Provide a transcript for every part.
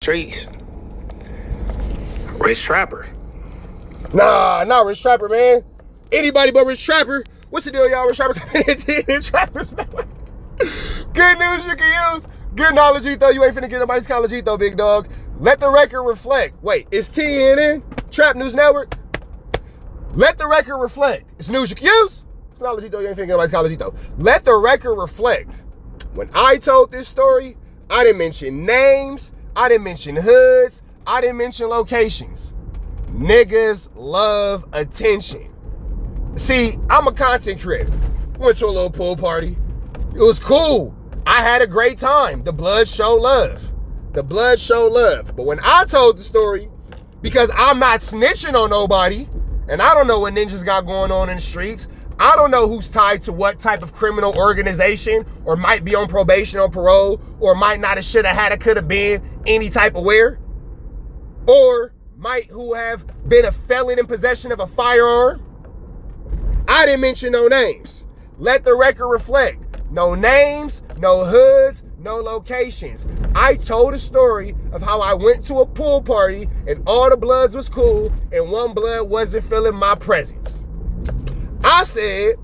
Streets. Rich Trapper. Nah, not Rich Trapper, man. Anybody but Rich Trapper. What's the deal, y'all? Rich Trapper. Trappers. Good news you can use. Good knowledge, though. You ain't finna get nobody's college, though, big dog. Let the record reflect. Wait, is TNN? Trap News Network? Let the record reflect. It's news you can use. It's knowledge, though. You ain't finna get nobody's college, though. Let the record reflect. When I told this story, I didn't mention names. I didn't mention hoods. I didn't mention locations. Niggas love attention. See, I'm a content creator. Went to a little pool party. It was cool. I had a great time. The blood showed love. The blood showed love. But when I told the story, because I'm not snitching on nobody, and I don't know what ninjas got going on in the streets, I don't know who's tied to what type of criminal organization, or might be on probation or parole, or might not have, should have, had, could have been any type of where, or might who have been a felon in possession of a firearm. I didn't mention no names. Let the record reflect. No names, no hoods, no locations. I told a story of how I went to a pool party and all the bloods was cool and one blood wasn't feeling my presence. I said,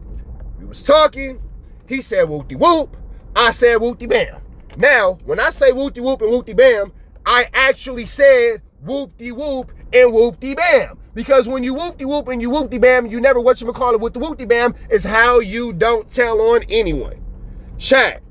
we was talking, he said whoop-de-whoop, I said whoop-de-bam. Now, when I say whoop-de-whoop and whoop-de-bam, I actually said whoop-de-whoop and whoop-de-bam. Because when you whoop-de-whoop and you whoop-de-bam, you never whatchamacallit with the whoop-de-bam is how you don't tell on anyone. Chat,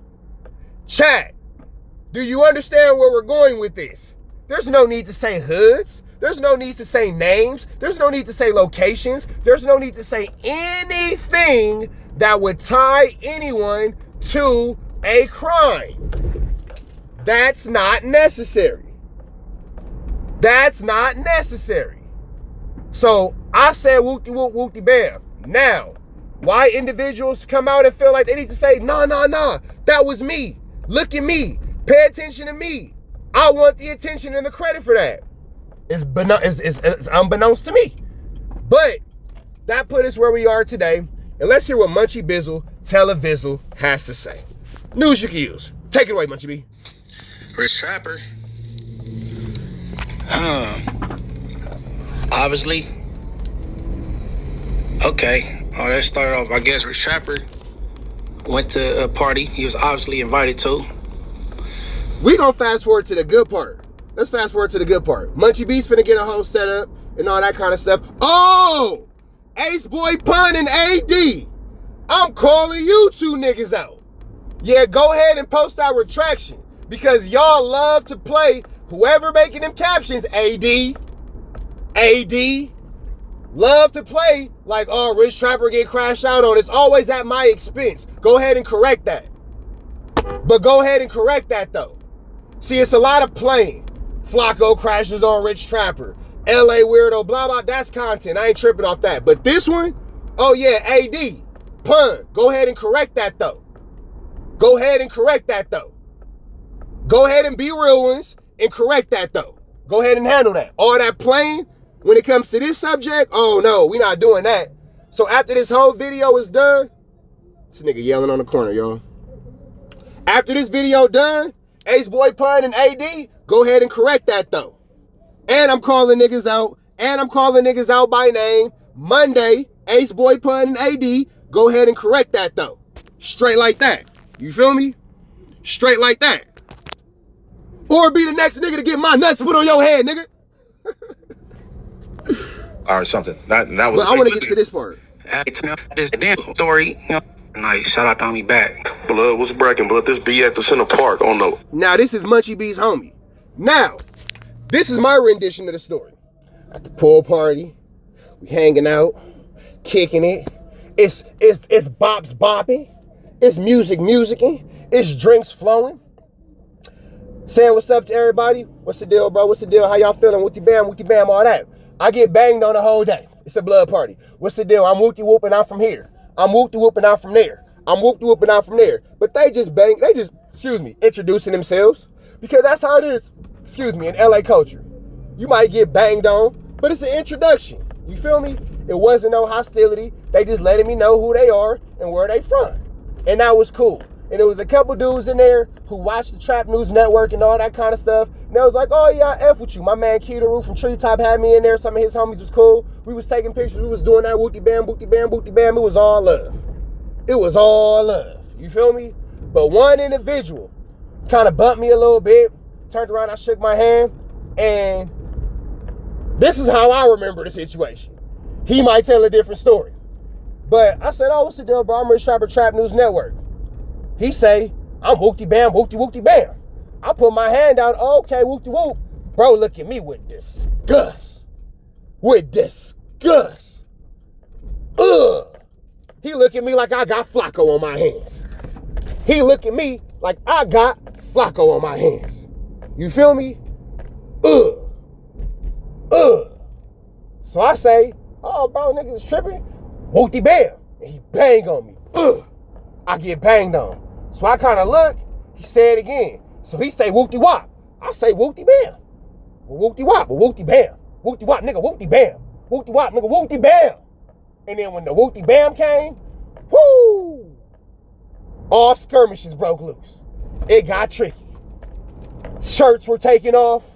do you understand where we're going with this? There's no need to say hoods. There's no need to say names. There's no need to say locations. There's no need to say anything that would tie anyone to a crime. That's not necessary. That's not necessary. So I said whoop-de-whoop, whoop-de-bam. Now, why individuals come out and feel like they need to say, nah, that was me. Look at me. Pay attention to me. I want the attention and the credit for that. It's unbeknownst to me. But that put us where we are today. And let's hear what Munchie Bizzle, Televizzle has to say. News you can use. Take it away, Munchie B. Rich Trapper. Obviously. Okay. Oh, that started off, I guess, Rich Trapper went to a party he was obviously invited to. We gonna fast forward to the good part. Let's fast forward to the good part. Munchie B's finna get a whole setup and all that kind of stuff. Oh! Ace Boy Pun and AD. I'm calling you two niggas out. Yeah, go ahead and post our retraction. Because y'all love to play whoever making them captions, AD. Love to play like, oh, Rich Trapper get crashed out on. It's always at my expense. Go ahead and correct that. But go ahead and correct that though. See, it's a lot of playing. Flacco crashes on Rich Trapper. LA weirdo, blah, blah. That's content. I ain't tripping off that. But this one, oh yeah, AD. Pun. Go ahead and correct that though. Go ahead and correct that though. Go ahead and be real ones and correct that though. Go ahead and handle that. All that playing, when it comes to this subject, oh no, we not doing that. So after this whole video is done, this nigga yelling on the corner, y'all. After this video done, Ace Boy Pun and AD, go ahead and correct that though. And I'm calling niggas out. And I'm calling niggas out by name. Monday, Ace Boy Pun and AD, go ahead and correct that though. Straight like that. You feel me? Straight like that. Or be the next nigga to get my nuts put on your head, nigga. Or something. That was. But I want to get to this part. This damn story, nice. Shout out to me back. Blood was breaking, blood. This be at the Center Park on the. Now this is Munchie B's homie. Now, this is my rendition of the story. At the pool party, we hanging out, kicking it. It's bops bopping. It's musicking. It's drinks flowing. Saying what's up to everybody. What's the deal, bro? What's the deal? How y'all feeling? Wooty bam, all that. I get banged on the whole day. It's a blood party. What's the deal? I'm whoop-de-whoop and I'm from here. I'm whoop-de-whoop and I'm from there. I'm whoop-de-whoop and I'm from there. But they just introducing themselves. Because that's how it is, in LA culture. You might get banged on, but it's an introduction. You feel me? It wasn't no hostility. They just letting me know who they are and where they from. And that was cool. And there was a couple dudes in there who watched the Trap News Network and all that kind of stuff. And they was like, oh yeah, I F with you. My man Karoo from Treetop had me in there. Some of his homies was cool. We was taking pictures. We was doing that wooty bam, booty bam, booty bam. It was all love. It was all love. You feel me? But one individual kind of bumped me a little bit. Turned around, I shook my hand. And this is how I remember the situation. He might tell a different story. But I said, oh, what's the deal, bro? I'm Rich Trapper, Trap News Network. He say, I'm whoopty bam, whoopty whoopty bam. I put my hand out, okay, whoopty whoop. Bro, look at me with disgust. With disgust. Ugh. He look at me like I got Flacco on my hands. He look at me like I got Flacco on my hands. You feel me? Ugh. So I say, oh, bro, niggas is tripping. Whoopty bam. And he bang on me. Ugh. I get banged on. So I kind of look. He said it again. So he say whoopty wop. I say whoopty bam. Well, whoopty wop. Well, whoopty bam. Whoopty wop, nigga, whoopty bam. Whoopty wop, nigga, whoopty bam. And then when the whoopty bam came, whoo, all skirmishes broke loose. It got tricky. Shirts were taken off.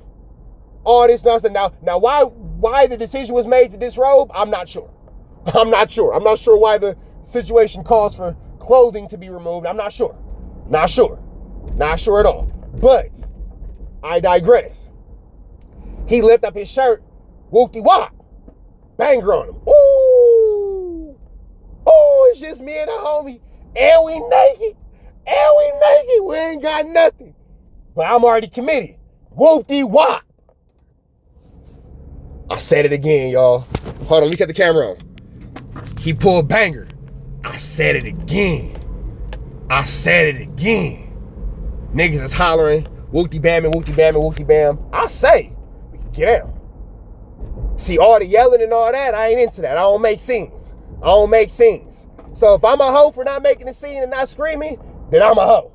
All this nonsense. Now why the decision was made to disrobe, I'm not sure. I'm not sure why the situation calls for clothing to be removed. I'm not sure. Not sure at all. But I digress. He lift up his shirt, whoopty wop, banger on him. Ooh, it's just me and a homie, and we naked. We ain't got nothing. But I'm already committed. Whoopty wop. I said it again, y'all. Hold on, let me cut the camera on. He pulled banger. I said it again. Niggas is hollering, whoopty bam and whoopty bam and whoopty bam. I say, we can get out. See, all the yelling and all that, I ain't into that. I don't make scenes. So if I'm a hoe for not making a scene and not screaming, then I'm a hoe.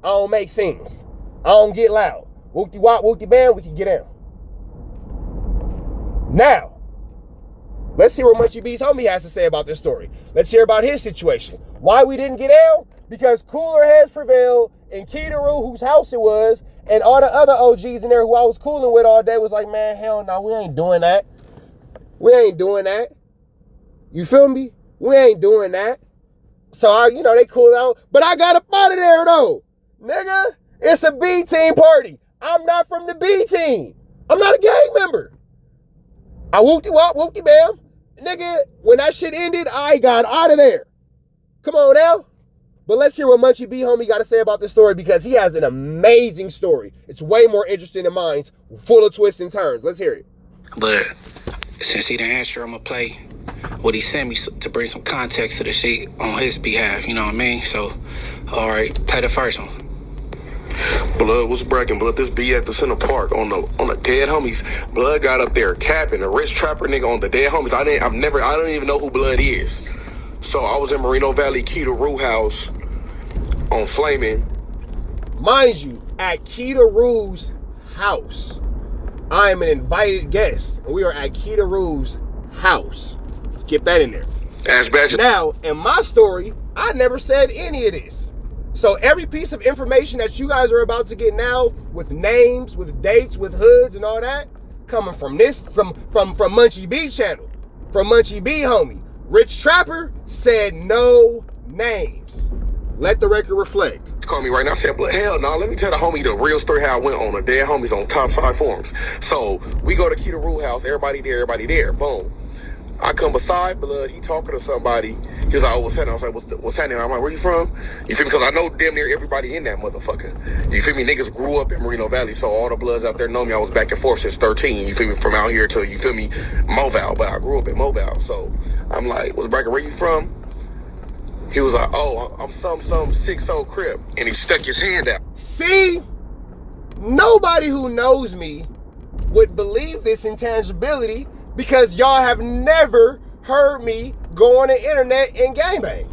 I don't make scenes. I don't get loud. Whoopty wop, whoopty bam, we can get out. Now, let's hear what Munchie B's homie has to say about this story. Let's hear about his situation. Why we didn't get out? Because cooler heads prevailed, and Karoo, whose house it was, and all the other OGs in there who I was cooling with all day was like, man, hell no, we ain't doing that. You feel me? We ain't doing that. So, they cooled out. But I got up out of there, though. Nigga, it's a B team party. I'm not from the B team. I'm not a gang member. I whoopty wop, whoopty bam. Nigga, when that shit ended, I got out of there. Come on now. But let's hear what Munchie B homie got to say about this story, because he has an amazing story. It's way more interesting than mine, full of twists and turns. Let's hear it. But since he didn't answer, I'm going to play what he sent me to bring some context to the shit on his behalf. You know what I mean? So, all right, play the first one. Blood was bragging, blood. This be at the Center Park on the dead homies. Blood got up there capping a Rich Trapper nigga on the dead homies. I don't even know who Blood is. So I was in Moreno Valley, Karoo house on Flaming. Mind you, at Karoo's house, I am an invited guest, and we are at Karoo's house. Let's get that in there. Ash Badger. Now, in my story, I never said any of this. So every piece of information that you guys are about to get now, with names, with dates, with hoods and all that, coming from Munchie B channel, from Munchie B homie. Rich Trapper said no names. Let the record reflect. Call me right now. I said, hell no, let me tell the homie the real story how I went on the dead homies on Topside Forums. So we go to Karoo house, everybody there, boom. I come beside Blood, he talking to somebody. He was like, oh, what's happening? I was like, what's happening? I'm like, where you from? You feel me? Because I know damn near everybody in that motherfucker. You feel me? Niggas grew up in Moreno Valley, so all the Bloods out there know me. I was back and forth since 13, you feel me? From out here to, you feel me, Mobile. But I grew up in Mobile, so I'm like, what's Bracken, where you from? He was like, oh, I'm some 6-0 Crip. And he stuck his hand out. See? Nobody who knows me would believe this intangibility, because y'all have never heard me go on the internet and gangbang.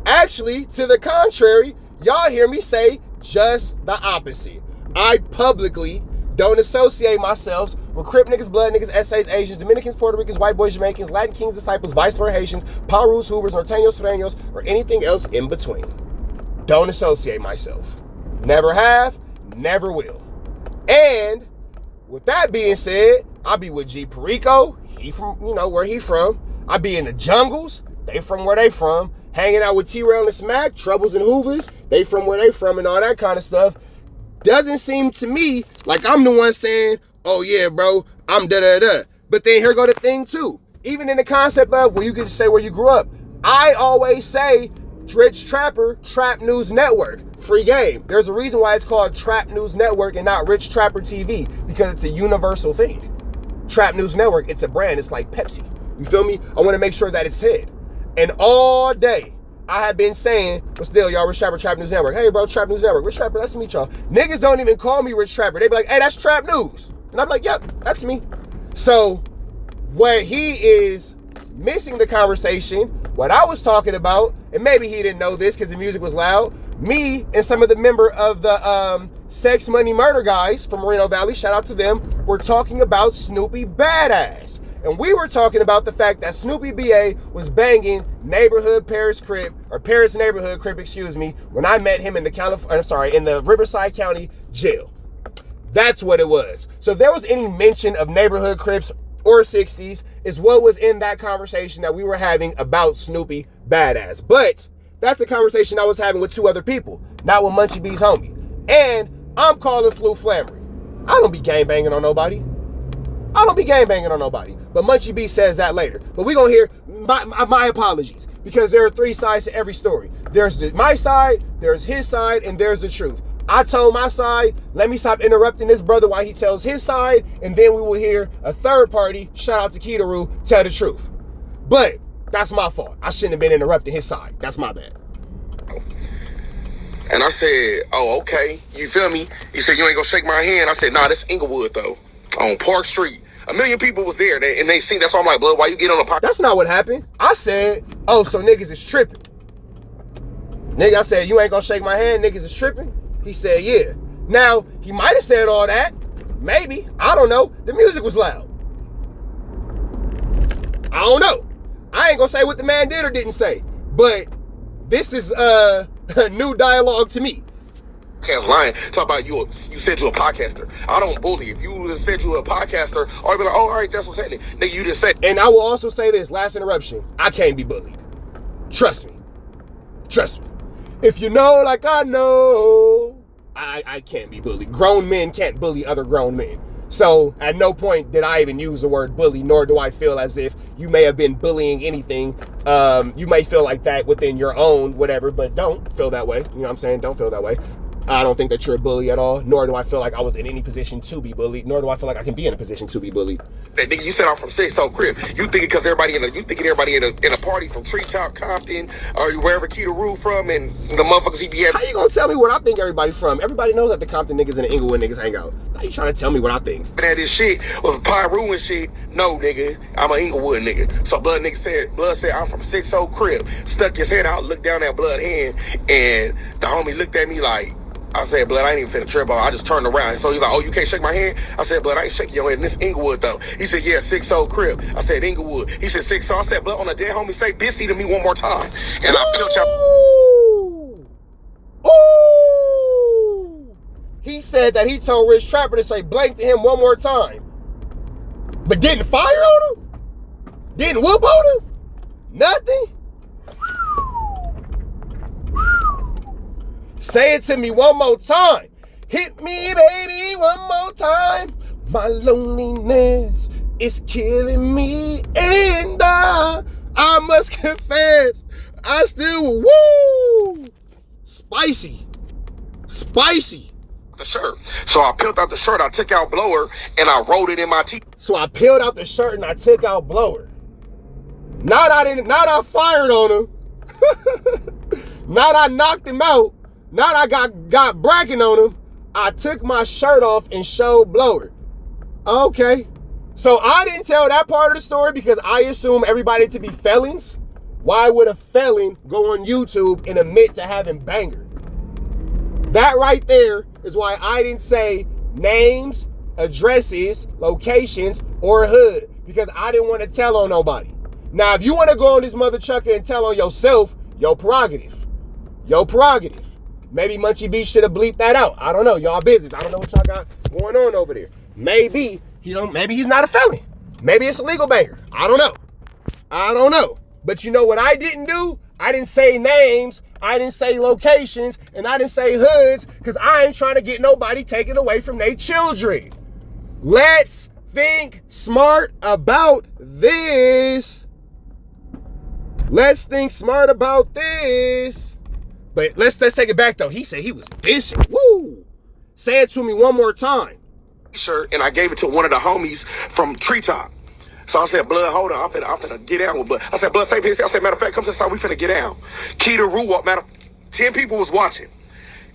Actually, to the contrary, y'all hear me say just the opposite. I publicly don't associate myself with Crip niggas, Blood niggas, essays, Asians, Dominicans, Puerto Ricans, white boys, Jamaicans, Latin kings, disciples, vice lord Haitians, Paros, Hoovers, Norteños, Sureños, or anything else in between. don't associate myself. Never have, never will. And with that being said, I be with G Perico. He from, where he from. I be in the jungles. They from where they from. Hanging out with T-Rail and Smack, Troubles and Hoovers. They from where they from and all that kind of stuff. Doesn't seem to me like I'm the one saying, oh yeah, bro, I'm da-da-da. But then here go the thing too. Even in the concept of where you can say where you grew up. I always say Rich Trapper, Trap News Network, free game. There's a reason why it's called Trap News Network and not Rich Trapper TV, because it's a universal thing. Trap News Network, it's a brand, it's like Pepsi. You feel me? I want to make sure that it's hid. And all day, I have been saying, but still, y'all, Rich Trapper, Trap News Network. Hey, bro, Trap News Network. Rich Trapper, nice to meet y'all. Niggas don't even call me Rich Trapper. They be like, hey, that's Trap News. And I'm like, yep, that's me. So, where he is missing the conversation, what I was talking about, and maybe he didn't know this because the music was loud, me and some of the member of the Sex Money Murder guys from Moreno Valley, shout out to them, were talking about Snoopy Badass. And we were talking about the fact that Snoopy BA was banging neighborhood Paris Crip, or Paris neighborhood Crip, when I met him in the Riverside County jail. That's what it was. So if there was any mention of neighborhood Crips or 60s, is what was in that conversation that we were having about Snoopy Badass. But that's a conversation I was having with two other people, not with Munchie B's homie. And I'm calling Flu Flammery. I don't be gangbanging on nobody. But Munchie B says that later. But we're going to hear my apologies, because there are three sides to every story. There's my side, there's his side, and there's the truth. I told my side, let me stop interrupting this brother while he tells his side, and then we will hear a third party, shout out to Karoo, tell the truth. But that's my fault. I shouldn't have been interrupting his side. That's my bad. And I said, oh, okay. You feel me? He said, you ain't gonna shake my hand. I said, nah, this Inglewood, though. On Park Street. 1 million people was there, and they seen. That's why I'm like, blood, why you get on the podcast? That's not what happened. I said, oh, so niggas is tripping. Nigga, I said, you ain't gonna shake my hand, niggas is tripping? He said, yeah. Now, he might have said all that. Maybe. I don't know. The music was loud. I don't know. I ain't gonna say what the man did or didn't say. But this is a new dialogue to me. Lying. Talk about you said you're a podcaster. I don't bully. If you said you're a podcaster, I'd be like, oh, all right, that's what's happening. Nigga, you just said. And I will also say this, last interruption. I can't be bullied. Trust me. If you know like I know, I can't be bullied. Grown men can't bully other grown men. So at no point did I even use the word bully, nor do I feel as if you may have been bullying anything. You may feel like that within your own whatever, but don't feel that way. You know what I'm saying? Don't feel that way. I don't think that you're a bully at all, nor do I feel like I was in any position to be bullied, nor do I feel like I can be in a position to be bullied. Hey, nigga, you said I'm from 6 Crib. You thinking because everybody in a party from Treetop, Compton, or wherever Karoo from, and the motherfuckers he be at. How you gonna tell me where I think everybody from? Everybody knows that the Compton niggas and the Inglewood niggas hang out. How you trying to tell me what I think? And that this shit with Pyru and shit. No, nigga, I'm an Inglewood nigga. So Blood said I'm from 6 Crib. Stuck his hand out, looked down that Blood hand, and the homie looked at me like. I said, blood, I ain't even finna trip on. I just turned around. So he's like, oh, you can't shake my hand? I said, blood, I ain't shaking your hand. This Inglewood, though. He said, yeah, 6 Crib. I said, Inglewood. He said, 6 I said, blood, on a dead homie, say busy to me one more time. And I pilch out. Ooh! He said that he told Rich Trapper to say blank to him one more time. But didn't fire on him? Didn't whoop on him? Nothing? Say it to me one more time. Hit me, baby, one more time. My loneliness is killing me. And I must confess, I still, woo! Spicy. The shirt. So I peeled out the shirt, I took out blower, and I rolled it in my teeth. So I peeled out the shirt and I took out blower. Not I fired on him. Not I knocked him out. Not I got bragging on him. I took my shirt off and showed blower. Okay. So I didn't tell that part of the story because I assume everybody to be felons. Why would a felon go on YouTube and admit to having banger? That right there is why I didn't say names, addresses, locations, or hood, because I didn't want to tell on nobody. Now, if you want to go on this mother chucker and tell on yourself, your prerogative. Maybe Munchie B should have bleeped that out. I don't know. Y'all business. I don't know what y'all got going on over there. Maybe he's not a felon. Maybe it's a legal banger. I don't know. But you know what I didn't do? I didn't say names, I didn't say locations, and I didn't say hoods, because I ain't trying to get nobody taken away from their children. Let's think smart about this. Let's think smart about this. But let's take it back though. He said he was dissing. Woo! Say it to me one more time. Shirt, and I gave it to one of the homies from Treetop. So I said, blood, hold on, I'm finna get down with blood. I said, blood, say this. I said, matter of fact, come to the side, we finna get down. Karoo walked, 10 people was watching.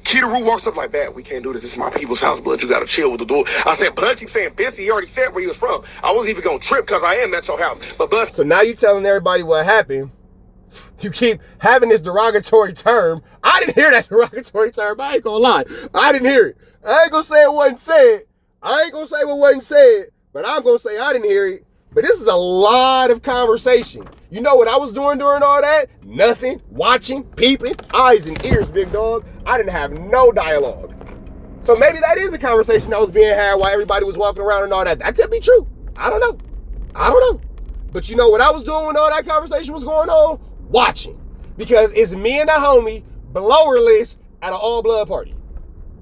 Karoo walks up like, bad, we can't do this. This is my people's house, blood. You gotta chill with the door. I said, blood keep saying Bessie. He already said where he was from. I wasn't even gonna trip because I am at your house. But blood. So now you telling everybody what happened. You keep having this derogatory term. I didn't hear that derogatory term. I ain't gonna lie. I didn't hear it. I ain't gonna say it wasn't said. I ain't gonna say what wasn't said, but I'm gonna say I didn't hear it. But this is a lot of conversation. You know what I was doing during all that? Nothing. Watching, peeping, eyes and ears, big dog. I didn't have no dialogue. So maybe that is a conversation that was being had while everybody was walking around and all that. That could be true. I don't know. But you know what I was doing when all that conversation was going on? Watching. Because it's me and a homie, blowerless, at an all-blood party.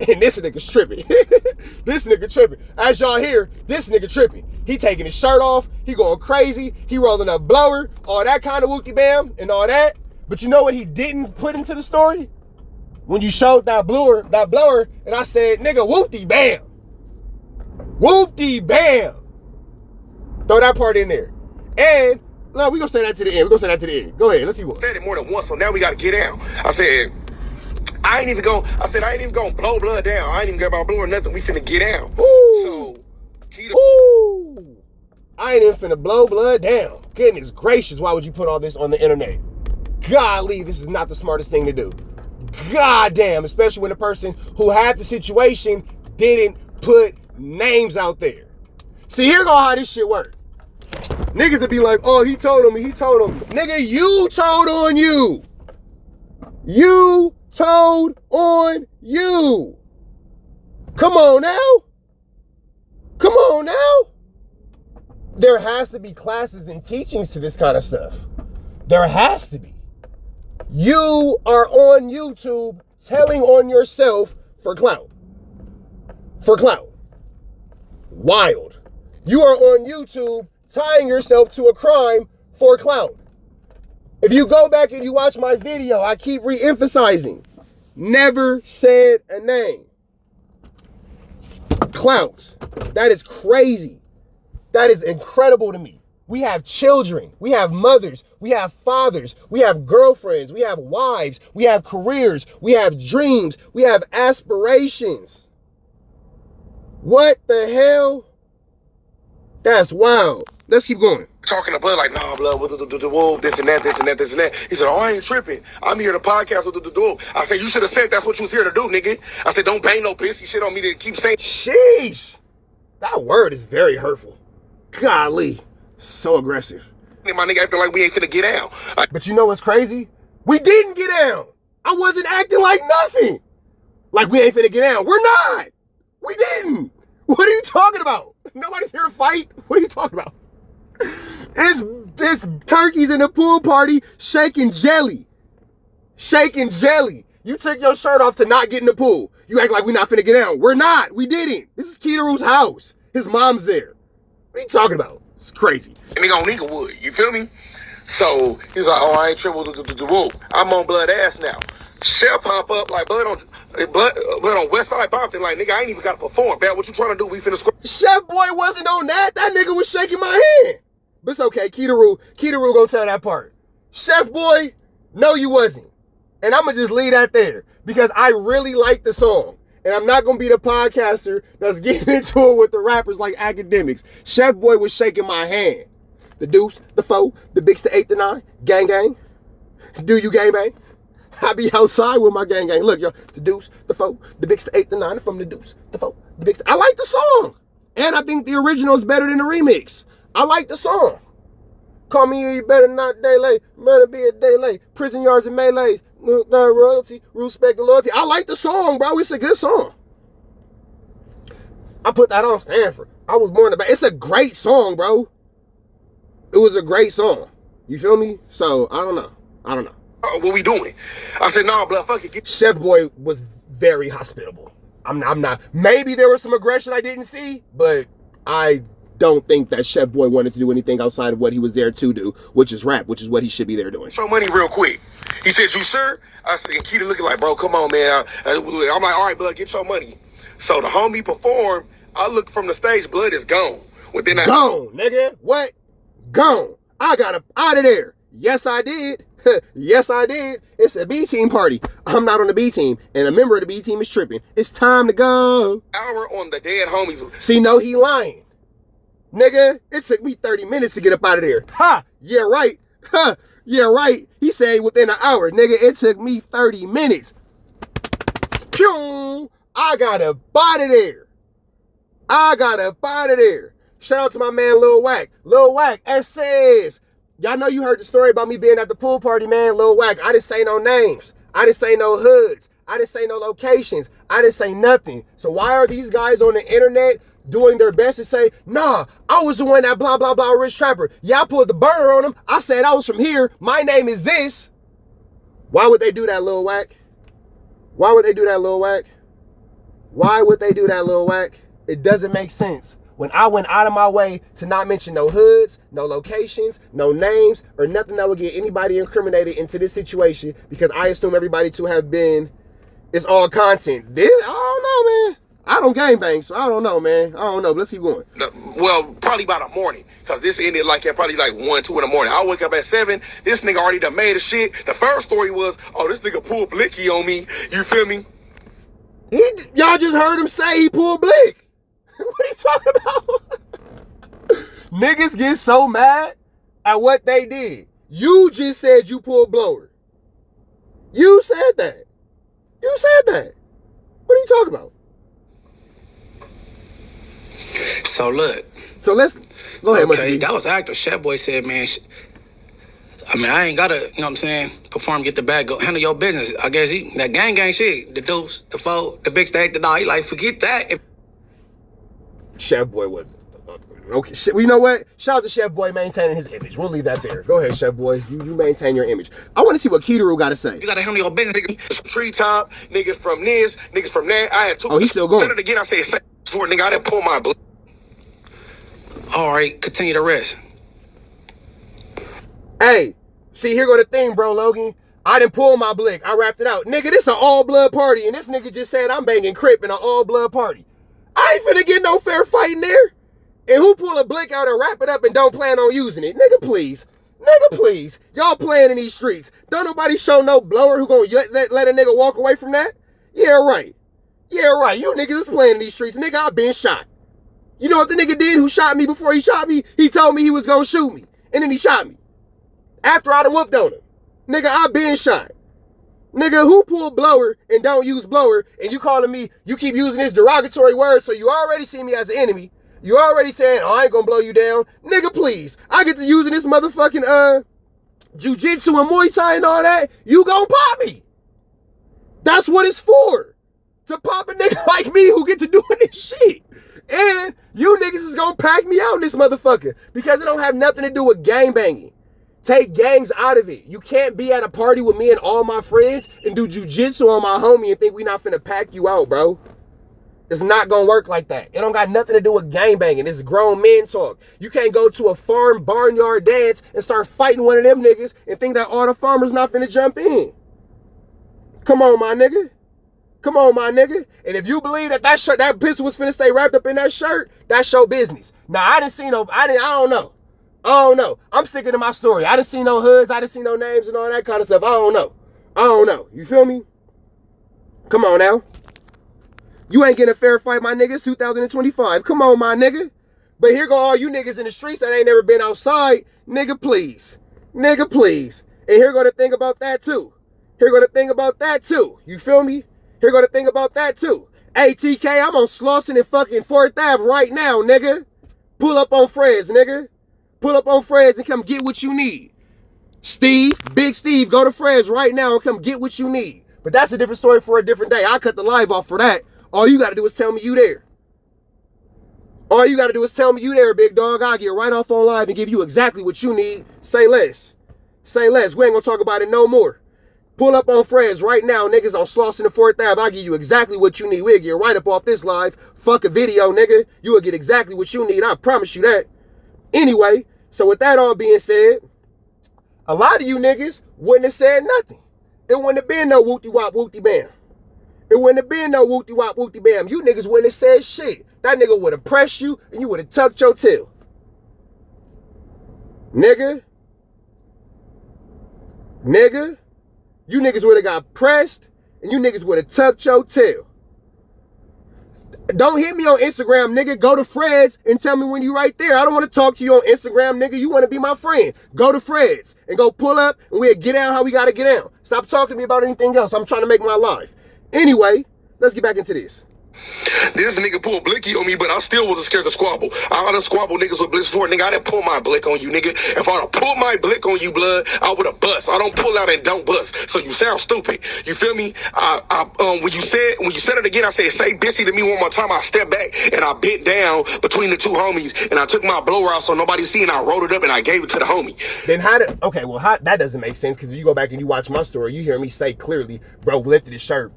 And this nigga's tripping. This nigga tripping. As y'all hear, this nigga tripping. He taking his shirt off. He going crazy. He rolling a blower. All that kind of whoopty bam and all that. But you know what he didn't put into the story? When you showed that blower, and I said, nigga, whoopty bam. Whoopty bam. Throw that part in there. And no, we gonna say that to the end. Go ahead. Let's see what. I said it more than once, so now we gotta get down. I said, I ain't even gonna blow blood down. I ain't even about blowing nothing. We finna get down. Ooh. So, ooh. I ain't even finna blow blood down. Goodness gracious, why would you put all this on the internet? Golly, this is not the smartest thing to do. God damn, especially when the person who had the situation didn't put names out there. See, here go how this shit work. Niggas would be like, oh, he told him. Nigga, you told on you. You told on you. Come on now. There has to be classes and teachings to this kind of stuff. There has to be. You are on YouTube telling on yourself for clout. Wild. You are on YouTube tying yourself to a crime for clout. If you go back and you watch my video, I keep re-emphasizing. Never said a name. Clout. That is crazy. That is incredible to me. We have children. We have mothers. We have fathers. We have girlfriends. We have wives. We have careers. We have dreams. We have aspirations. What the hell? That's wild. Let's keep going. talking to blood like, nah, blood, whoa, this and that. He said, oh, I ain't tripping. I'm here to podcast with the. I said, you should have said that's what you was here to do, nigga. I said, don't bang no pissy shit on me to keep saying. Sheesh. That word is very hurtful. Golly. So aggressive. My nigga, I feel like we ain't finna get down. But you know what's crazy? We didn't get down. I wasn't acting like nothing. Like we ain't finna get down. We're not. We didn't. What are you talking about? Nobody's here to fight. What are you talking about? It's turkeys in the pool party shaking jelly. Shaking jelly. You took your shirt off to not get in the pool. You act like we're not finna get down. We're not. We didn't. This is Karoo's house. His mom's there. What are you talking about? It's crazy. And they on Inglewood, you feel me? So he's like, oh, I ain't triple whoop. I'm on blood ass now. Chef pop up like blood on West Side Bompton. Like, nigga, I ain't even got to perform. Bad, what you trying to do? We finna score. Chef boy wasn't on that. That nigga was shaking my hand. But it's okay. Karoo gonna tell that part. Chef boy, no, you wasn't. And I'm gonna just leave that there because I really like the song. And I'm not gonna be the podcaster that's getting into it with the rappers like academics. Chef boy was shaking my hand. The deuce, the foe, the bigs to 8 to 9, gang gang. Do you gang bang? I be outside with my gang gang. Look, yo, the deuce, the foe, the bigs to 8 to 9, from the deuce, the foe, the bigs. I like the song. And I think the original is better than the remix. I like the song. Call me, you better not day late. Better be a day late. Prison yards and melees. royalty, respect and loyalty. I like the song, bro. It's a good song. I put that on Stanford. I was born about. It's a great song, bro. It was a great song. You feel me? So I don't know. What we doing? I said, nah, blood, fuck it. Chef Boy was very hospitable. I'm not. Maybe there was some aggression I didn't see, but I don't think that Chef Boy wanted to do anything outside of what he was there to do, which is rap, which is what he should be there doing. Show money real quick. He said, you sure? I said, and Keita looking like, bro, come on, man. I'm like, all right, blood, get your money. So the homie performed. I look from the stage, blood is gone. Gone, nigga. What? Gone. I got up out of there. Yes, I did. Yes, I did. It's a B team party. I'm not on the B team, and a member of the B team is tripping. It's time to go. Hour on the dead homies. See, no, he lying. Nigga, it took me 30 minutes to get up out of there. Ha! Yeah, right. Ha! Yeah, right. He said within an hour. Nigga, it took me 30 minutes. Pew! I got up out of there. Shout out to my man Lil Wack. Lil Wack, says, y'all know you heard the story about me being at the pool party, man. Lil Wack, I didn't say no names. I didn't say no hoods. I didn't say no locations. I didn't say nothing. So why are these guys on the internet doing their best to say, nah, I was the one that blah, blah, blah, Rich Trapper. Yeah, I pulled the burner on him. I said I was from here. My name is this. Why would they do that, Lil Wack? Why would they do that, Lil Wack? It doesn't make sense. When I went out of my way to not mention no hoods, no locations, no names, or nothing that would get anybody incriminated into this situation, because I assume everybody to have been, it's all content. I don't know, man. I don't gangbang, so I don't know, man. I don't know, but let's keep going. Well, probably about a morning, because this ended like at probably like 1, 2 in the morning. I wake up at 7. This nigga already done made a shit. The first story was, oh, this nigga pulled blicky on me. You feel me? Y'all just heard him say he pulled blick. What are you talking about? Niggas get so mad at what they did. You just said you pulled blower. You said that. What are you talking about? So look. So let's go ahead. Okay, that was actor. Chef Boy said, man, I ain't gotta, you know what I'm saying, perform, get the bag, go handle your business. I guess that gang shit, the deuce, the foe, the big steak, the dog, he like, forget that. Chef Boy was okay. Well, you know what? Shout out to Chef Boy maintaining his image. We'll leave that there. Go ahead, Chef Boy. You maintain your image. I want to see what Karoo got to say. You gotta handle your business. Niggas treetop, niggas from this, niggas from that. I had 2. Oh, he's still going. Said it again. I said, for nigga, I didn't pull my blood. All right, continue the rest. Hey, see, here go the thing, bro, Logan. I didn't pull my blick. I wrapped it out. Nigga, this an all-blood party, and this nigga just said I'm banging Crip in an all-blood party. I ain't finna get no fair fight in there. And who pull a blick out and wrap it up and don't plan on using it? Nigga, please. Y'all playing in these streets. Don't nobody show no blower who gonna let a nigga walk away from that? Yeah, right. You niggas is playing in these streets. Nigga, I been shot. You know what the nigga did who shot me before he shot me? He told me he was gonna shoot me. And then he shot me. After I done whooped on him. Nigga, I been shot. Nigga, who pull blower and don't use blower, and you calling me, you keep using this derogatory word, so you already see me as an enemy. You already saying, oh, I ain't gonna blow you down. Nigga, please. I get to using this motherfucking, jiu-jitsu and Muay Thai and all that. You gon' pop me. That's what it's for. To pop a nigga like me who get to doing this shit. And you niggas is gonna pack me out in this motherfucker because it don't have nothing to do with gang banging. Take gangs out of it. You can't be at a party with me and all my friends and do jujitsu on my homie and think we not finna pack you out, bro. It's not gonna work like that. It don't got nothing to do with gang banging. It's grown men talk. You can't go to a farm barnyard dance and start fighting one of them niggas and think that all the farmers not finna jump in. Come on, my nigga. And if you believe that pistol was finna stay wrapped up in that shirt, that's your business. Now, I don't know. I'm sticking to my story. I didn't see no hoods. I didn't see no names and all that kind of stuff. I don't know. You feel me? Come on now. You ain't getting a fair fight, my niggas. 2025. Come on, my nigga. But here go all you niggas in the streets that ain't never been outside. Nigga, please. And here go the thing about that, too. You feel me? Here go the thing about that, too. Hey, TK, I'm on Slauson and fucking 4th Ave right now, nigga. Pull up on Fred's, nigga. Pull up on Fred's and come get what you need. Steve, Big Steve, go to Fred's right now and come get what you need. But that's a different story for a different day. I cut the live off for that. All you got to do is tell me you there. All you got to do is tell me you there, big dog. I'll get right off on live and give you exactly what you need. Say less. Say less. We ain't going to talk about it no more. Pull up on Fred's right now, niggas, on Slauson and 4th Ave. I'll give you exactly what you need. We'll get right up off this live. Fuck a video, nigga. You will get exactly what you need. I promise you that. Anyway, so with that all being said, a lot of you niggas wouldn't have said nothing. It wouldn't have been no whoopty-wop, whoopty-bam. It wouldn't have been no whoopty-wop, whoopty-bam. You niggas wouldn't have said shit. That nigga would have pressed you and you would have tucked your tail. Nigga. You niggas would have got pressed and you niggas would have tucked your tail. Don't hit me on Instagram, nigga. Go to Fred's and tell me when you right there. I don't want to talk to you on Instagram, nigga. You want to be my friend. Go to Fred's and go pull up and we'll get down how we got to get down. Stop talking to me about anything else. I'm trying to make my life. Anyway, let's get back into this. This nigga pulled blicky on me, but I still wasn't scared to squabble. I done squabbled niggas with bliss before, nigga. I didn't pull my blick on you, nigga. If I'd have pulled my blick on you, blood, I would have bust. I don't pull out and don't bust. So you sound stupid. You feel me? When you said it again, I said, say bissy to me one more time. I stepped back and I bent down between the two homies and I took my blower out so nobody see and I rolled it up and I gave it to the homie. Then that doesn't make sense because if you go back and you watch my story, you hear me say clearly, bro lifted his shirt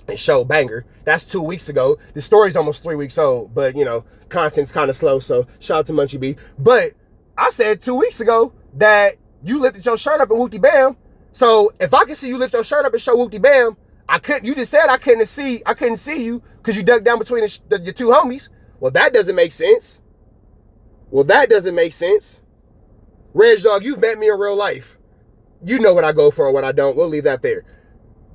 and show banger. That's 2 weeks ago. The story's almost 3 weeks old, but you know, content's kind of slow, so shout out to Munchie B. But I said 2 weeks ago that you lifted your shirt up and whoopty bam. So if I can see you lift your shirt up and show whoopty bam, you just said I couldn't see you because you dug down between your two homies. Well, that doesn't make sense. Reg Dog, you've met me in real life. You know what I go for and what I don't. We'll leave that there.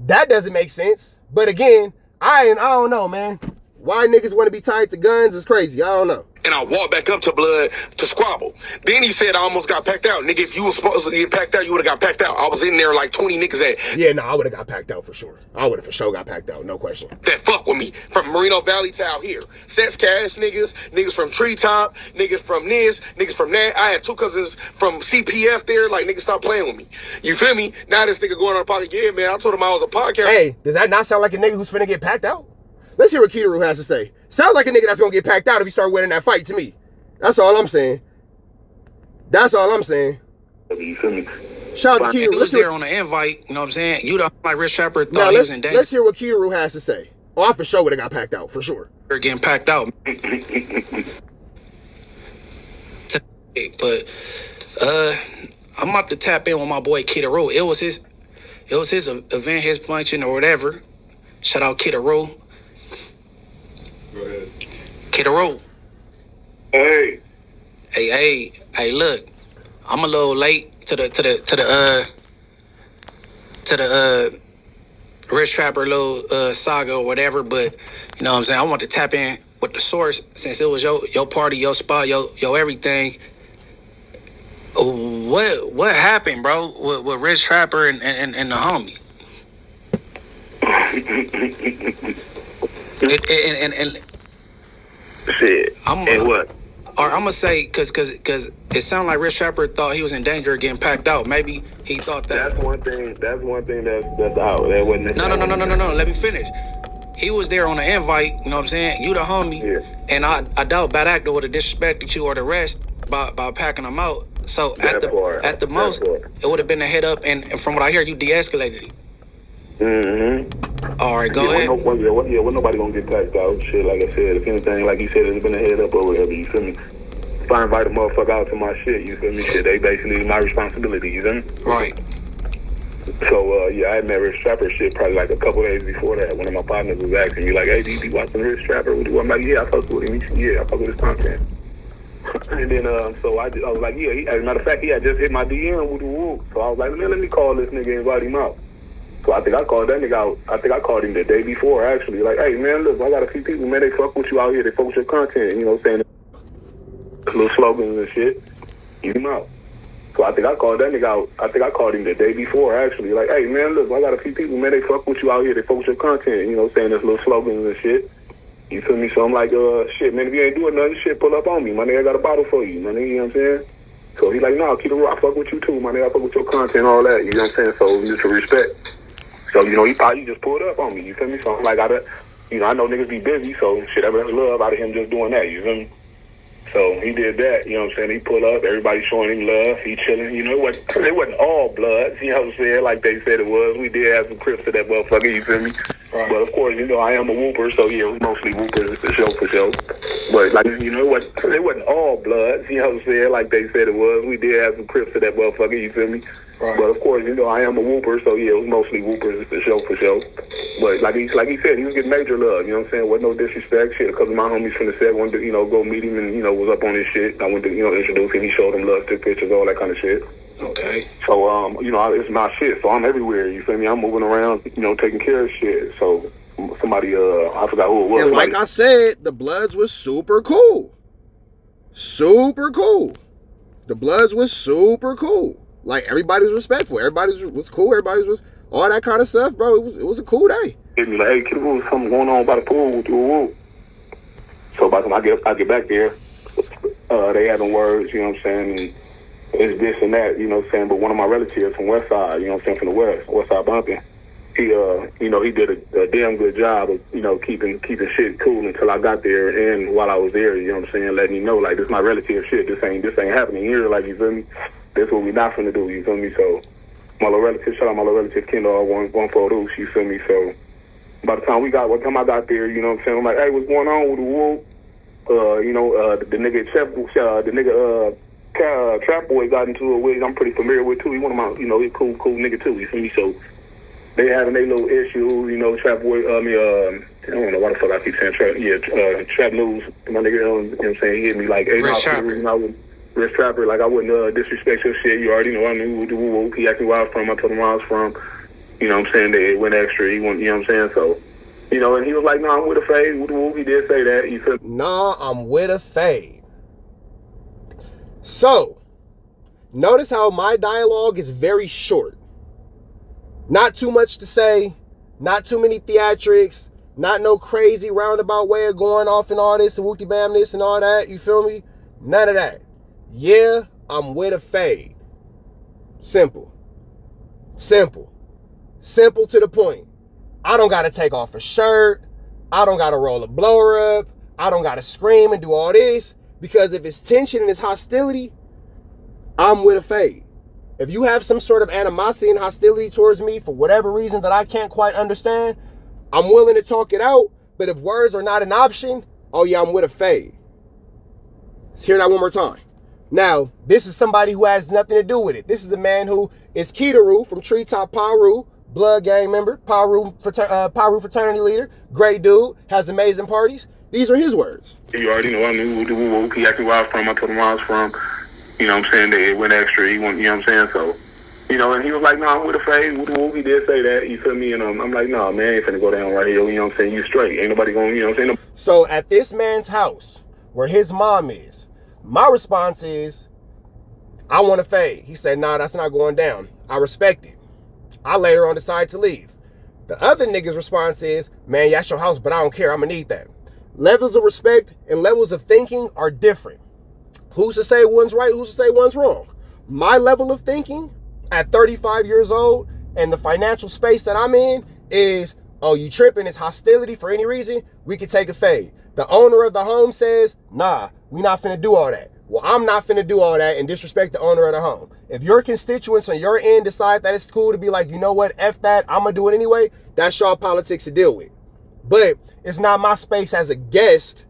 That doesn't make sense. But again, I don't know, man. Why niggas want to be tied to guns is crazy. I don't know. And I walked back up to blood to squabble. Then he said I almost got packed out. Nigga, if you was supposed to get packed out, you would have got packed out. I was in there like 20 niggas at. Yeah, no, I would have got packed out for sure. I would have for sure got packed out, no question. That fuck with me. From Merino Valley to out here. Sets cash niggas from Treetop, niggas from this, niggas from that. I had two cousins from CPF there. Like, niggas stop playing with me. You feel me? Now this nigga going on a podcast. Yeah, man, I told him I was a podcast. Hey, does that not sound like a nigga who's finna get packed out? Let's hear what Karoo has to say. Sounds like a nigga that's gonna get packed out if he start winning that fight to me. That's all I'm saying. You feel me? Shout out to Karoo. He was there on the invite, you know what I'm saying? You the like Rich Trapper thought he was in danger. Let's hear what Karoo has to say. Oh, I for sure would have got packed out, for sure. They're getting packed out. But I'm about to tap in with my boy Karoo. It was his event, his function or whatever. Shout out Karoo. Go ahead. Karoo. Hey. Hey, look. I'm a little late to the Rich Trapper little saga or whatever, but you know what I'm saying? I want to tap in with the source since it was your party, your spot, your everything. What happened, bro, with Rich Trapper and the homie? and Shit. And what? Or I'm gonna say, cause it sounded like Rich Trapper thought he was in danger of getting packed out. Maybe he thought that. That's one thing that's out. That wasn't. No. Let me finish. He was there on the invite. You know what I'm saying? You the homie, yeah. And I doubt bad actor would have disrespected you or the rest by packing them out. So at the most, it would have been a head up. And from what I hear, you de-escalated it. Mm-hmm. All right, go ahead. When nobody gonna get packed out. Shit, like I said, if anything, like you said, it's been a head up or whatever. You feel me? If I invite a motherfucker out to my shit, you feel me? Shit, they basically my responsibility. You feel me? Right. So I had met Rich Trapper shit probably like a couple days before that. One of my partners was asking me like, "Hey, do you be watching Rich Trapper?" I'm like, "Yeah, I fuck with him." Yeah, I fuck with his content. And then so I was like, "Yeah." As a matter of fact, he had just hit my DM with the woo. So I was like, "Man, let me call this nigga and invite him out." So I think I called that nigga out. I think I called him the day before, actually. Like, "Hey, man, look, I got a few people, man, they fuck with you out here. They fuck with your content, you know what I'm saying? Little slogans and shit. Get him out." So I think I called that nigga out. I think I called him the day before, actually. Like, "Hey, man, look, I got a few people, man, they fuck with you out here. They fuck with your content, you know what I'm saying? There's little slogans and shit." You feel me? So I'm like, shit, man, if you ain't doing nothing, shit, pull up on me. My nigga, I got a bottle for you, my nigga, you know what I'm saying? So he like, nah, keep it real. I fuck with you too, my nigga. I fuck with your content, all that. You know what I'm saying? So mutual respect. So, you know, he probably just pulled up on me. You feel me? So I'm like, I know niggas be busy, so shit, that's love out of him just doing that. You feel me? So he did that, you know what I'm saying? He pulled up, everybody showing him love, he chilling. You know, it wasn't all bloods, you know what I'm saying, like they said it was. We did have some crips to that motherfucker, you feel me? Right. But of course, you know, I am a whooper, so yeah, we mostly whoopers for sure. But like, you know, it wasn't all bloods, you know what I'm saying, like they said it was. We did have some crips to that motherfucker, you feel me? Right. But of course, you know, I am a whooper, so yeah, it was mostly whoopers for sure. But like he said, he was getting major love, you know what I'm saying? Wasn't no disrespect, shit. A couple of my homies from the set wanted to, you know, go meet him and, you know, was up on his shit. I went to, you know, introduce him. He showed him love, took pictures, all that kind of shit. Okay. So, you know, it's my shit, so I'm everywhere, you feel me? I'm moving around, you know, taking care of shit. So somebody, I forgot who it was. And like I said, the Bloods was super cool. Super cool. The Bloods was super cool. Like, everybody was respectful. Everybody was cool. Everybody was all that kind of stuff, bro. It was a cool day. Hit me like, hey, kid, there's something going on by the pool with you. So by the time I get back there, they having words, you know what I'm saying, and it's this and that, you know what I'm saying. But one of my relatives from West Side, you know what I'm saying, from the West Side bumping, he, you know, he did a damn good job of, you know, keeping shit cool until I got there, and while I was there, you know what I'm saying, letting me know, like, this is my relative shit. This ain't happening here, like, you feel me? That's what we not finna do, you feel me? So my little relative, shout out my little relative Kendall, one photo, you feel me? So by the time I got there, you know what I'm saying, I'm like, hey, what's going on with the whoop? You know, the nigga Trap Boy got into it with, I'm pretty familiar with too. He one of my, you know, he cool nigga too, you feel me? So they having their little issue, you know, Trap Boy, I don't know why the fuck I keep saying Trap, Trap News, my nigga, you know what I'm saying, he hit me like, hey, Rich Trapper, like I wouldn't disrespect your shit. You already know I knew who. He asked me where I was from. I told him where I was from. You know what I'm saying? They went extra. He went, you know what I'm saying? So, you know, and he was like, nah, I'm with a fade. He did say that. He said, nah, I'm with a fade. So, notice how my dialogue is very short. Not too much to say. Not too many theatrics. Not no crazy roundabout way of going off and all this and whoopty bam this and all that. You feel me? None of that. Yeah, I'm with a fade. Simple to the point. I don't gotta take off a shirt. I don't gotta roll a blower up. I don't gotta scream and do all this, because if it's tension and it's hostility, I'm with a fade. If you have some sort of animosity and hostility towards me for whatever reason that I can't quite understand, I'm willing to talk it out. But if words are not an option, oh yeah, I'm with a fade. Let's hear that one more time. Now, this is somebody who has nothing to do with it. This is the man who is Karoo from Treetop Karoo, Blood Gang member, Karoo fraternity leader, great dude, has amazing parties. These are his words. You already know I knew who. He asked me where I was from. I told him where I was from. You know what I'm saying? They went extra. He went, you know what I'm saying? So, you know, and he was like, nah, I'm with a fade. He did say that. You feel me? And I'm like, nah, man, I ain't finna go down right here. You know what I'm saying? You straight. Ain't nobody going, you know what I'm saying? So at this man's house, where his mom is, my response is, I want to fade. He said, nah, that's not going down. I respect it. I later on decided to leave. The other nigga's response is, man, yeah, that's your house, but I don't care. I'm going to need that. Levels of respect and levels of thinking are different. Who's to say one's right? Who's to say one's wrong? My level of thinking at 35 years old and the financial space that I'm in is, oh, you tripping? It's hostility for any reason? We can take a fade. The owner of the home says, nah, we not finna do all that. Well, I'm not finna do all that and disrespect the owner of the home. If your constituents on your end decide that it's cool to be like, you know what, F that, I'm gonna do it anyway, that's y'all politics to deal with. But it's not my space as a guest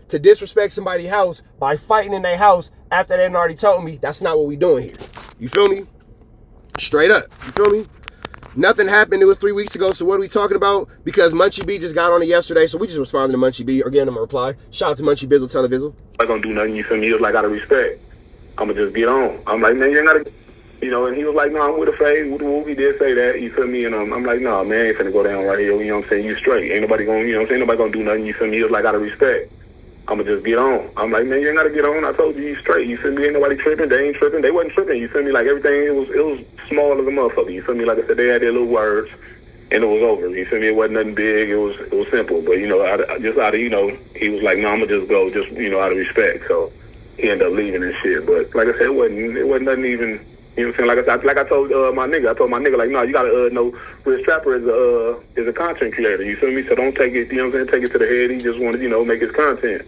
to disrespect somebody's house by fighting in their house after they already told me that's not what we doing here. You feel me? Straight up. You feel me? Nothing happened. It was 3 weeks ago. So what are we talking about? Because Munchie B just got on it yesterday. So we just responded to Munchie B or giving him a reply. Shout out to Munchie Bizzle Televizzle. I'm gonna do nothing. You feel me? He was like, out of respect, I'm gonna just get on. I'm like, man, you ain't gotta, you know. And he was like, no, I'm with a fade. He did say that. You feel me? And I'm like, no, man, I ain't finna go down right here. You know what I'm saying? You straight. Ain't nobody gonna, you know what I'm saying? Nobody gonna do nothing. You feel me? He was like, out of respect, I'm gonna just get on. I'm like, man, you ain't gotta get on. I told you straight. You feel me? Ain't nobody tripping. They ain't tripping. They wasn't tripping. You feel me? Like everything, it was small as a motherfucker. You feel me? Like I said, they had their little words, and it was over. You feel me? It wasn't nothing big. It was simple. But you know, just out of, you know, he was like, no, I'm gonna just go, just, you know, out of respect. So, he ended up leaving and shit. But like I said, it wasn't nothing even. You know what I'm saying? Like I told my nigga, like, no, you gotta know Rich Trapper is a content creator. You feel me? So don't take it. You know what I'm saying? Take it to the head. He just wanted, make his content.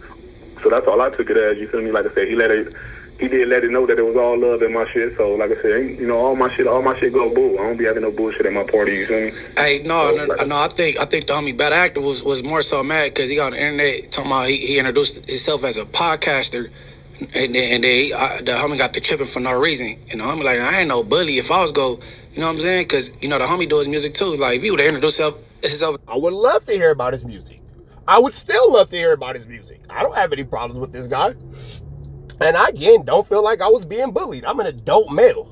So that's all I took it as. You feel me? Like I said, he did let it know that it was all love in my shit. So like I said, all my shit go boo. I don't be having no bullshit at my party. You feel me? Hey, no. I think the homie Bad Actor was more so mad because he got on the internet talking about he introduced himself as a podcaster. And then the homie got the tripping for no reason. And the homie like, I ain't no bully. If I was go, you know what I'm saying? Because, the homie do his music too. Like, if he would have introduced himself. I would love to hear about his music. I would still love to hear about his music. I don't have any problems with this guy. And I, again, don't feel like I was being bullied. I'm an adult male.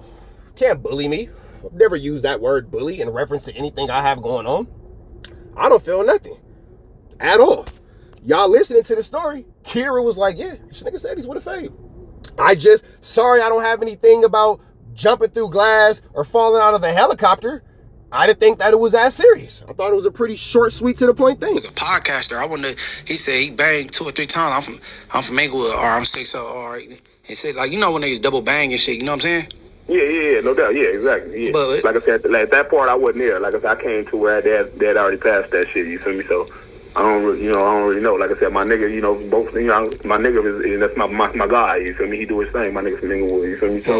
Can't bully me. I've never used that word bully in reference to anything I have going on. I don't feel nothing at all. Y'all listening to the story, Kira was like, yeah, this nigga said he's with a fade. Sorry I don't have anything about jumping through glass or falling out of the helicopter. I didn't think that it was that serious. I thought it was a pretty short, sweet, to the point thing. He's a podcaster. He said he banged 2 or 3 times. I'm from Inglewood, or I'm 6 or he said, like, when niggas double bang and shit, you know what I'm saying? Yeah, no doubt. Yeah, exactly. Yeah. But like I said, like that part I wasn't there. Like I said, I came to where dad already passed that shit, you feel me? So I don't really know. Like I said, my nigga, both, my nigga is that's my guy. You feel me? He do his thing. My nigga from Inglewood. You feel me? So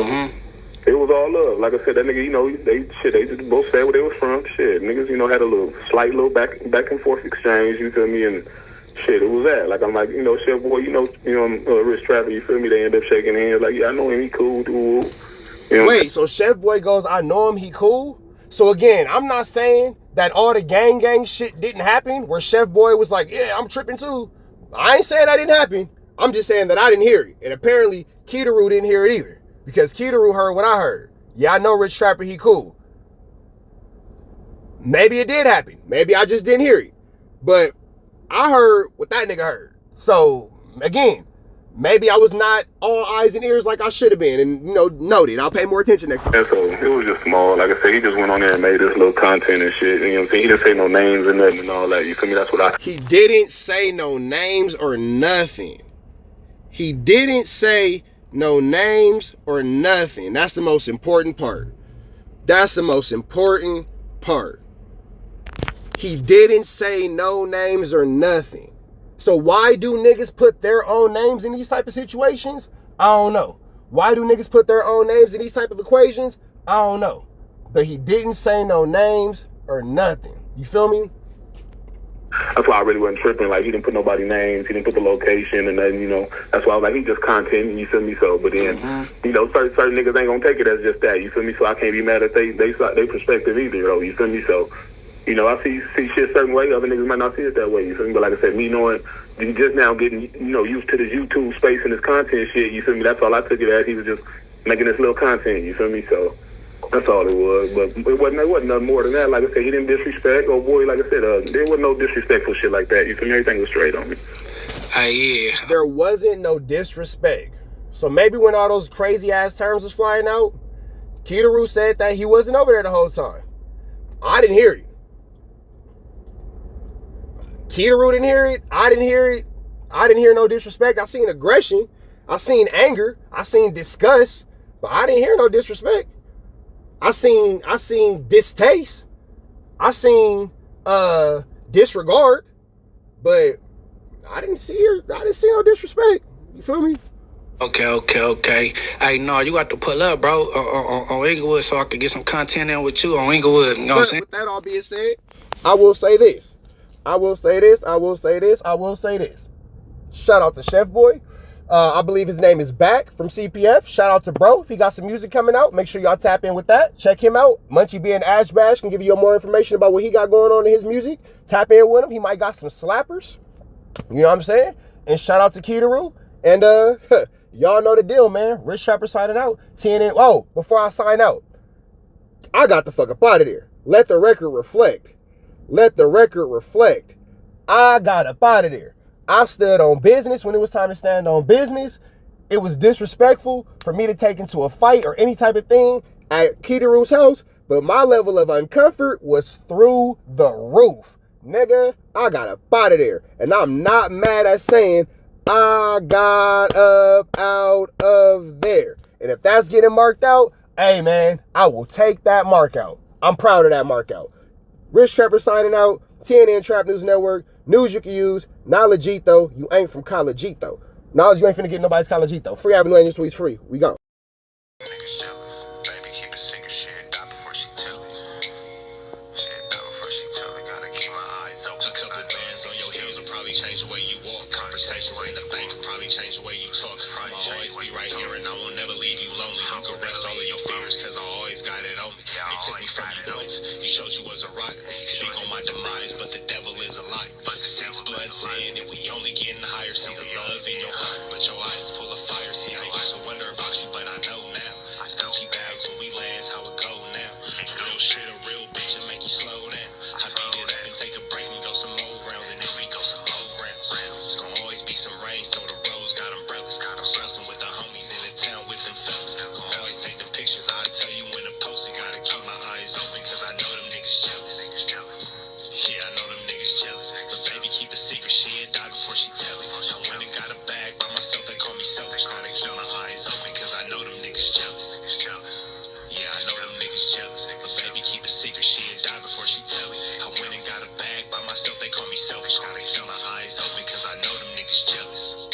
it was all love. Like I said, that nigga, they just both said where they was from. Shit, niggas, had a slight little back and forth exchange. You feel me? And shit, it was that. Like I'm like, Chef Boy, Rich Trapper. You feel me? They end up shaking hands. Like, yeah, I know him. He cool, dude. Wait, so Chef Boy goes, I know him. He cool. So again, I'm not saying that all the gang shit didn't happen where Chef Boy was like, yeah, I'm tripping too. I ain't saying that didn't happen. I'm just saying that I didn't hear it. And apparently Karoo didn't hear it either. Because Karoo heard what I heard. Yeah, I know Rich Trapper, he cool. Maybe it did happen. Maybe I just didn't hear it. But I heard what that nigga heard. So again, maybe I was not all eyes and ears like I should have been. And, noted. I'll pay more attention next time. And so it was just small. Like I said, he just went on there and made this little content and shit. You know what I'm saying? He didn't say no names and nothing and all that. You feel me? That's what He didn't say no names or nothing. He didn't say no names or nothing. That's the most important part. That's the most important part. He didn't say no names or nothing. So why do niggas put their own names in these type of situations? I don't know. Why do niggas put their own names in these type of equations? I don't know. But he didn't say no names or nothing. You feel me? That's why I really wasn't tripping. Like, he didn't put nobody's names. He didn't put the location and then, that's why I was like, he just content, you feel me? So, but then, certain niggas ain't gonna take it as just that, you feel me? So I can't be mad at they perspective either, though, you feel me? So, I see shit a certain way. Other niggas might not see it that way, you feel me? But like I said, me knowing, just now getting, used to this YouTube space and this content shit, you feel me? That's all I took it as. He was just making this little content, you feel me? So that's all it was. But it wasn't nothing more than that. Like I said, he didn't disrespect. Oh boy, like I said, there wasn't no disrespectful shit like that. You feel me? Everything was straight on me. Yeah. There wasn't no disrespect. So maybe when all those crazy ass terms was flying out, Karoo said that he wasn't over there the whole time. I didn't hear it. Karoo didn't hear it. I didn't hear it. I didn't hear no disrespect. I seen aggression. I seen anger. I seen disgust. But I didn't hear no disrespect. I seen distaste. I seen disregard. But I didn't see no disrespect. You feel me? Okay. Hey, no, you got to pull up, bro, on Inglewood so I could get some content in with you on Inglewood. You know what I'm saying? With that all being said, I will say this. Shout out to Chef Boy. I believe his name is Back from CPF. Shout out to bro. If he got some music coming out, make sure y'all tap in with that. Check him out. Munchie B and Ash Bash can give you more information about what he got going on in his music. Tap in with him. He might got some slappers. You know what I'm saying? And shout out to Karoo. And y'all know the deal, man. Rich Trapper signing out. TNN. Oh, before I sign out, I got the fuck up out of there. Let the record reflect. I got up out of there. I stood on business when it was time to stand on business. It was disrespectful for me to take into a fight or any type of thing at Karoo's house, but my level of uncomfort was through the roof. Nigga, I got up out of there. And I'm not mad at saying I got up out of there. And if that's getting marked out, hey man, I will take that mark out. I'm proud of that mark out. Rich Trapper signing out. TNN Trap News Network. News you can use. Knowledgeito. You ain't from Collegeito. Knowledge you ain't finna get nobody's Collegeito. Free Avenue Angels tweets free. We gone. Niggas jealous. Baby, keep it secret. Shit, die before she tell it. Shit, die before she tell it. Gotta keep my eyes open. A couple bands on your heels will probably change the way you walk. Conversations in the bank will probably change the way you talk. I'ma always be right here and I will never leave you lonely. You can rest all of your fears cause I always got it on me. They took me from you once. You showed you was a rock. Speak on my demise, but the devil is a lie. Six blood sin and we only getting higher. See the love in your heart, but your eyes full of fire. See, I used to wonder about you, but I know now. It's Gucci bags when we land, how it go now. Real shit, a real bitch and make you slow down. I beat it up and take a break and go some more rounds, and then we go some more rounds. It's gonna always be some rain, so the roads got umbrellas. I'm stressing with the homies in the town with them fellas. Gonna always take them pictures, I'll tell you when to post it. Gotta keep my eyes open, cause I know them niggas jealous. Yeah, I know them niggas jealous. But baby, keep a secret, she'll die before she tell it. I went and got a bag by myself, they call me selfish. Gotta keep my eyes open, cause I know them niggas jealous. Yeah, I know them niggas jealous. But baby, keep a secret, she'll die before she tell it. I went and got a bag by myself, they call me selfish. Gotta keep my eyes open, cause I know them niggas jealous.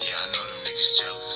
Yeah, I know them niggas jealous.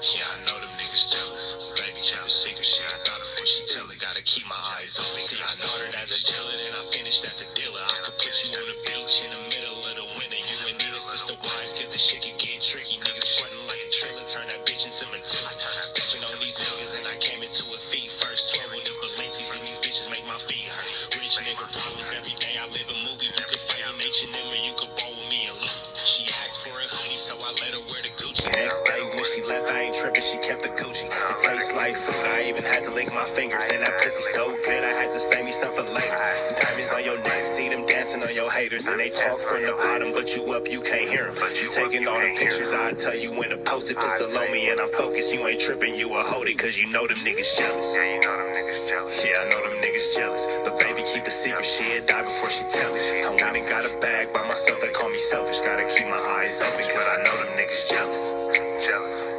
Yeah, I know them niggas jealous. Baby, keep a secret, she'll die before she tell it. Gotta keep my eyes open. See, I started as a dealer, then I finished as a dealer. I could put you on the beach in the middle of the winter. You and Nina sister wives, cause this shit can get tricky. Niggas frontin' like a killer, turn that bitch into Matilda. Stepping on these niggas and I came into a feet first. 12 with these Balenci's and these bitches make my feet hurt. Rich nigga problems every day, I live a movie. You could fight an H&M or you could bowl with me alone. She asked for a hoodie, so I let her wear the Gucci. Next day when she left, I ain't tripping, she kept the Gucci. It tastes like food, I even had to lick my fingers. And that pussy so good, I had to save me some for later. Diamonds on your neck, see them dancing on your haters. And they talk from the bottom, but you up, you can't hear them. You taking all the pictures, I tell you when to post it. Pistol on me and I'm focused, you ain't tripping, you a hold it. Cause you know them niggas jealous. Yeah, you know them niggas jealous. Yeah, I know them niggas jealous. But baby, keep a secret, she'll die before she tell it. I went and got a bag by myself, they call me selfish. Gotta keep my eyes open, cause I know them niggas jealous.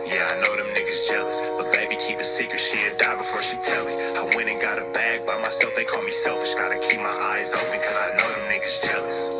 Yeah, I know them niggas jealous. But baby, keep a secret, she'll die before she tell it. I went and got a bag by myself, they call me selfish. Gotta keep my eyes open, cause I know them niggas jealous.